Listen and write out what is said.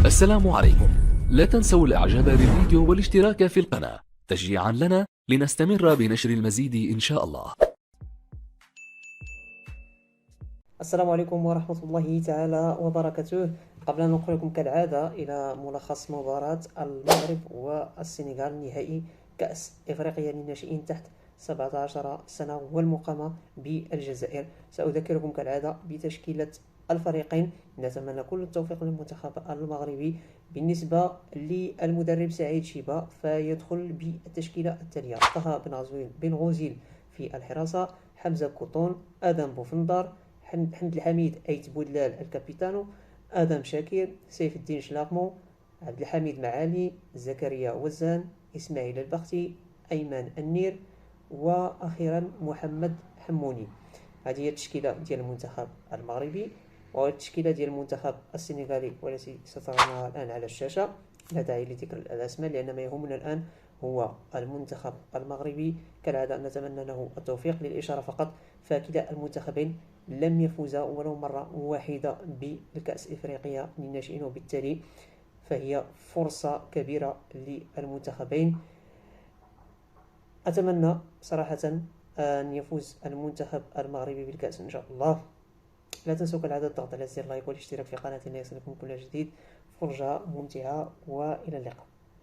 السلام عليكم. لا تنسوا الاعجاب بالفيديو والاشتراك في القناة تشجيعا لنا لنستمر بنشر المزيد إن شاء الله. السلام عليكم ورحمة الله تعالى وبركاته. قبل أن ننقل لكم كالعادة إلى ملخص مباراة المغرب والسنغال نهائي كأس إفريقيا للناشئين تحت 17 سنة والمقامة بالجزائر، سأذكركم كالعادة بتشكيلة الفريقين. نتمنى كل التوفيق للمنتخب المغربي. بالنسبة للمدرب سعيد شيبة فيدخل بالتشكيلة التالية: طه بن غوزيل في الحراسة، حمزة كوطون، آدم بوفندار، حمد الحميد أيت بودلال الكابيتانو، آدم شاكير، سيف الدين شلاقمو، عبد الحميد معالي، زكريا وزان، إسماعيل البختي، أيمن النير، وأخيرا محمد حموني. هذه هي التشكيلة ديال المنتخب المغربي. والتشكيلة ديال المنتخب السنغالي والتي سترونها الآن على الشاشة. لا داعي لذكر الأسماء لأن ما يهمنا الآن هو المنتخب المغربي. كالعادة نتمنى له التوفيق. للإشارة فقط، فكلا المنتخبين لم يفوزا ولو مرة واحدة بالكأس إفريقيا للناشئين، وبالتالي فهي فرصة كبيرة للمنتخبين. أتمنى صراحة أن يفوز المنتخب المغربي بالكأس إن شاء الله. لا تنسوا كالعادة الضغط على زر لايك والاشتراك في قناتنا ليصلكم كل جديد. فرجة ممتعة وإلى اللقاء.